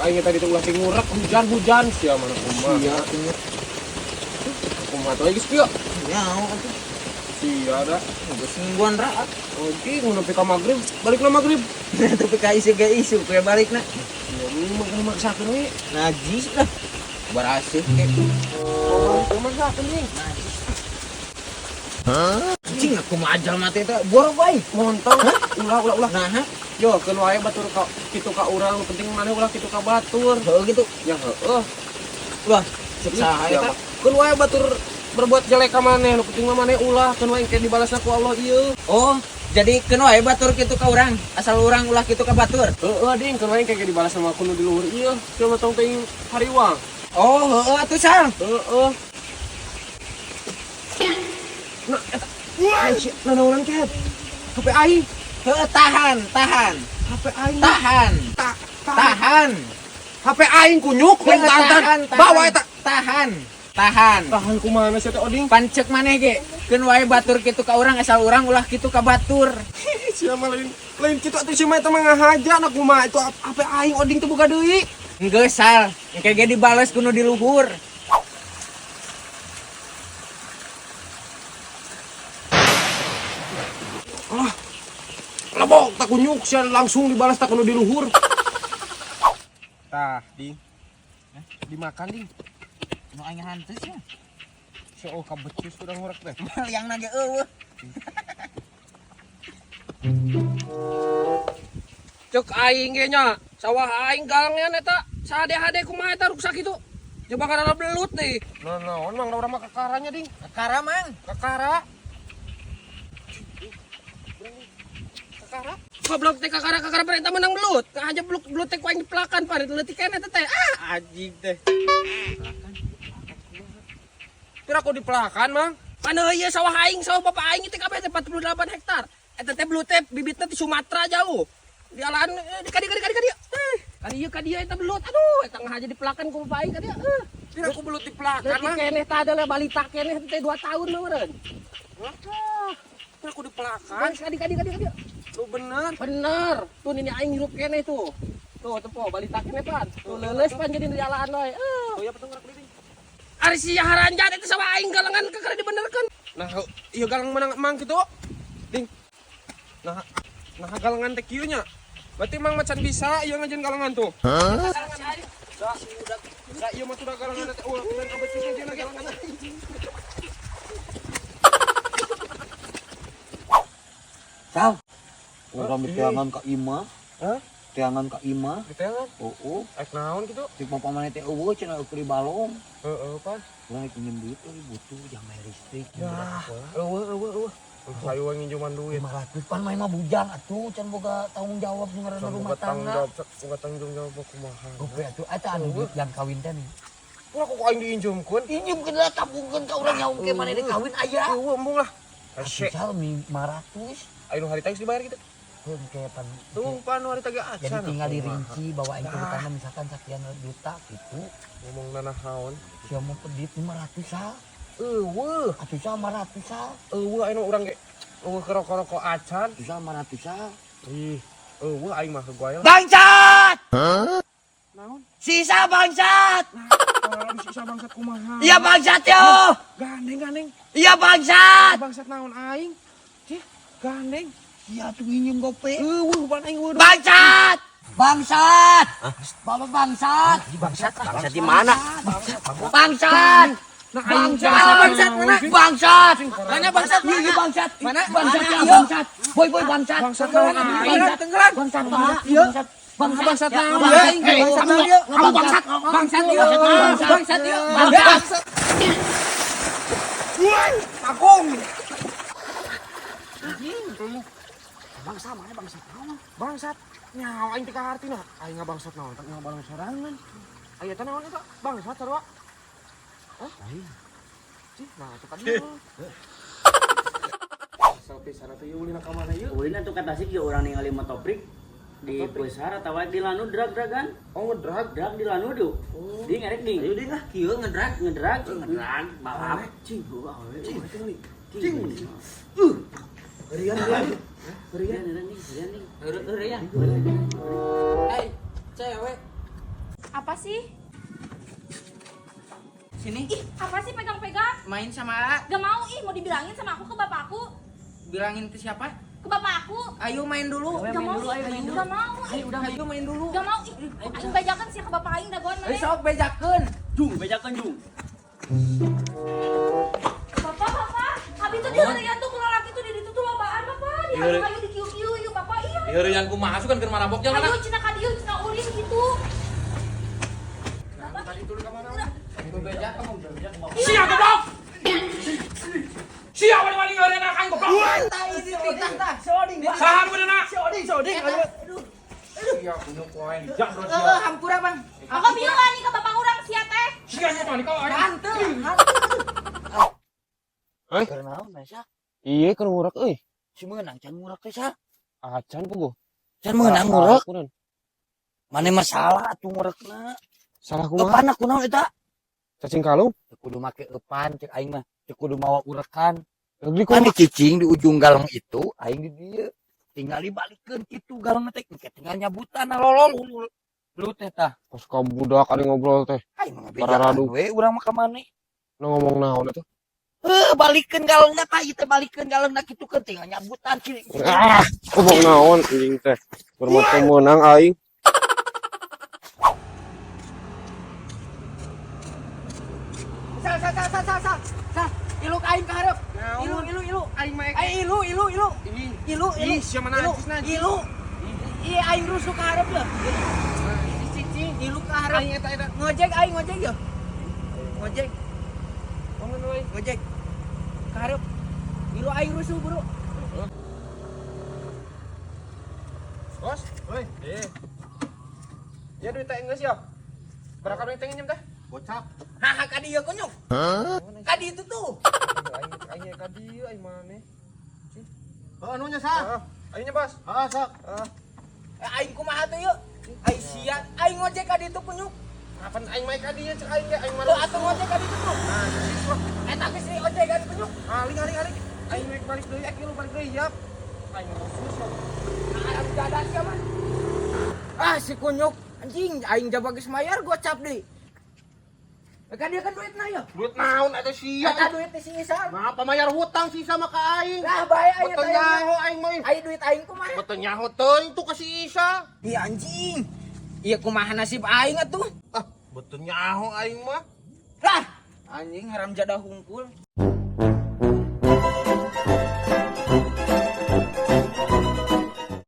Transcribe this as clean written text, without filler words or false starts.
aing tadi teh ulah teh ngurak hujan sia mana kumaha. Iya, kumaha tuh geus kieu. Nyaho atuh. Sia da. Geus mingguan raat. Oh, ieu nepi ka magrib, balikna magrib. Tapi ka isu kue balikna. Ya mah maksakeun we. Najis lah. Barasih ke. Oh, maksakeun nih. Najis. Cing aku mah ajal mah teh borok wae. Montong. Ulah. Nah, Yo, keun wae batur ka kitu ka urang, penting maneh ulah kitu ka batur. heuh gitu. Ya heueuh. Ulah, cek saha eta. Keun wae batur berbuat jelek ka maneh, nu penting mah maneh ulah, keun wae engke dibalasna ku Allah ieu. Oh, jadi keun wae batur kitu ka urang, asal urang ulah kitu ka batur. Heueuh ding, keun wae engke dibalasna sama ku nu di luhur ieu. Teu mah tong teuing hariwang. Oh, heueuh atuh sal. Heueuh. Nah, eta. Nanaonan ket. HP aing. Heueuh tahan. HP aing. Tahan. Tahan. HP aing kunyuk, lain tahan. Bawa eta. Tahan. Tahan kumaha sia teh oding? Pancek maneh ge. Keun wae batur kitu ka urang asal urang ulah kitu ka batur. Sia mah lain kitu atuh si mah eta mah ngahaja anak kumaha itu HP aing oding teu boga deui. Enggeus sal, engke ge dibales kudu di luhur. Labok tak kunyuk sia langsung dibalas tak kudu di luhur. Tah, ding. Dimakan ding. Nu aing hanteus ya. Sia ka becis sudah ngorek teh. Liangna ge eueuh. Cek aing ge nya, sawah aing galangan eta sahade-hade kumaha eta ruksak itu. Coba karana belut deui. Naon mang urang mah kakaranya ding. Kakara mang. Kakara. Goblok teh kakara perintah menang belut. Ka aja belut teh ku aing dipelakan parit leutik keneh teh. Ah, anjing teh. Pira aku dipelakan, Mang? Pan ieu sawah aing, sawah bapak aing teh kabeh teh 48 hektar. Eta teh belut teh bibitna di Sumatera jauh. Di alaan ka dieu. Ka dieu eta belut. Aduh, eta ngahaja dipelakan ku bapak aing ka dieu. Pira aku belut dipelakan, Mang? Keneh teh adalah balita keneh teh 2 tahun meureun. Pira aku dipelakan? Ka dieu. Tuh bener. Tuh ini aing hirup kene tuh. Tuh po balita kene pan. Tuh leuleus pan jadi di jalan we. Oh ya betul gerak deui. Ari si haranjat eta sama aing galangan kakara dibenerkeun. Nah, ieu galang menang mang kitu. Ding. Nah galangan teh kieu nya. Berarti mang macan bisa ieu ngajeun galangan tuh. Hah? Da ieu mah sudah galangan teh ulah pisan ka becis aja galangan. Sal. Urang diteangan ka imah. Hah? Teangan ka imah. Diteangan? Eueuh. Ek naon kitu? Cik papa maneh teh eueuh cenah keur di balong. Heeh, Pan. Urang pinjem duit euy butuh jamai listrik. Eueuh. Sayu we nginjuman duit. 500 pan mah bujang atuh can boga tanggung jawab nu ngaranna rumah tangga. Boga tanggung jawab kumaha. Gope atuh eta anu duit yang kawin teh nih. Ulah kok aing diinjumkeun? Injemkeun lah tabungkeun ka urang nyaung ke maneh kawin aya. Eueuh embung lah. Atuh sal 500. Anu hari teh dibayar gitu. Heuh ke pan. Tuh pan hari teh acan. Jadi tinggal dirinci bawa aing ke hutana misalkan sekian juta gitu. Ngomong nanahaun. Sia mau pedit 500 sal. Eueuh. Atuh sal 500 sal. Eueuh anu urang ge. Eueuh kerok-kerok acan. Atuh sal 500 sal. Ih, eueuh aing mah hegoy lah. Bangsat! Naon? Sisa bangsat! Kalau bisa bangsat kumaha? Iya bangsat yo! Gandeng. Iya bangsat! Bangsat naon aing? Cih, gandeng. Iya tuh injem gope. Eueuh pan aing eueuh. Bangsat! Bangsat! Bapak bangsat! Bangsat di mana? Bangsat! Nah aing Bangsat mana? Bangsat! Mana bangsat? Iya bangsat. Mana? Bangsat iya bangsat. Boy bangsat. Bangsat naon aing? Bangsat Pak. Iya. Bangsat naon Bangsat. aing? Bangsat naon ieu? Kamu bangsat. Bangsat ieu. Bangsat ieu. Bangsat. Takung. Bangsa mana bangsa naon? Bangsat nyawa aing teh kahartina. Aing ngabangsat naon? Tak ngabalang sorangan. Aya teh naon eta? Bangsat sarua. Hah? Aing. Cih, nah atuh ka dieu. Sampai sana teh ulina ka mana ieu? Ulin atuh kata sih orang ningali motoprik di Pusara tawa di Lanu drag-dragan. Oh ngedrag. Drag di Lanu do. Ding erek ding. Ayo deh lah kieu ngedrag. Ngedrag balap. Cing gua awe. Cing. Cing. Rian. Rian nih. Heureun ya. Hei, cewek. Apa sih? Sini, Ih, apa sih pegang-pegang? main sama Gak mau, ih mau dibilangin sama aku ke bapakku. bilangin ke siapa? Ke bapakku. Ayo main dulu. Gak mau, gak mau. Ayo udah ayo main dulu. Gak mau, ih. Aing bajakan sih ke bapak aing dagoan Ayo mana. sok bejakeun. Jung, bejakan Jung. Bapak. Habis itu dia ngeliat tuh kalau laki tuh di situ tuh lobaan bapak. Di ayu dikiu-kiu yuk bapak iya. Ieu yang kumaha asukan keur marabok jalan. Ayo cina kadieu cina ulin gitu. Sia goblok. Sia wali-wali ngeureunan aing goblok. Saha beunana? Soding. Sia kuno poe. Jak bro. Hampura bang. Aku bilang nih ke bapak orang sia teh. Sia nya tadi kau aya. Hantu. Karena naon Sa? Iya kan ngurak euy. Si meunang can ngurak teh Sa. Acan puguh. Can meunang ngurak. Kunaon? Mane masalah atuh ngurakna. Salah kumaha? Epan aku naon eta? Cacing kalung? Teu kudu make epan cek aing mah. Teu kudu mawa urekan. Negeri Kan kumaha? cicing di ujung galong itu aing di dieu. Tinggal dibalikeun kitu galong teh tinggal nyabutan lolol lu teh tah. Pas ka budak ari ngobrol teh. Aing mah Pararadu. bejakan we urang mah ka maneh. Nu ngomong naon atuh? Balikeun galongna tah ieu teh balikeun galongna kitu keun tinggal nyabutan kiri. Ah, ngomong naon anjing teh. Bermata menang aing. Sa. Ilu ka aing ka hareup. Ilu. Aing mah Ai ilu. Ilu. Ih, sia mana najis. Ilu. Iya aing rusuh ka hareup lah. Cicing ilu ka hareup. Aing eta. Ngojek aing ngojek ya. Ngojek. Ngomong we. Ngojek. Ka hareup. Ilu aing rusuh bro. Bos, woi. Ya duit teh geus ya. Berapa duit teh nginjem teh? Gocap. Haha ka dieu kunyuk. Ka dieu itu tuh. Aing ka dieu aing mane. Anunya sah? Aing nya bos. Sok. Aing kumaha tuh yuk? Aing sia, aing ngojek ka dieu kunyuk. Kapan aing main ka dieu cek aing ge aing Tuh mane. atuh ngojek ka dieu tuh. Tapi si ojek ka dieu kunyuk. Aling. Aing naik balik deui, aki lu balik deui ya. Aing khusus. Ada dadas ya man. Ah si kunyuk anjing aing jaba geus mayar gocap deui. Kan dia kan duitna ya. Duit naon atuh sia. Eta duit si Isa. Nah, pamayar hutang sisa mah ka aing. Lah bae aya Betul nyaho aing mah. Ai duit aing kumaha? Betul nyaho teuing tuh ka si Isa. Iya anjing. Iya kumaha nasib aing atuh? Ah, betul nyaho aing mah. Lah anjing haram jadah hungkul.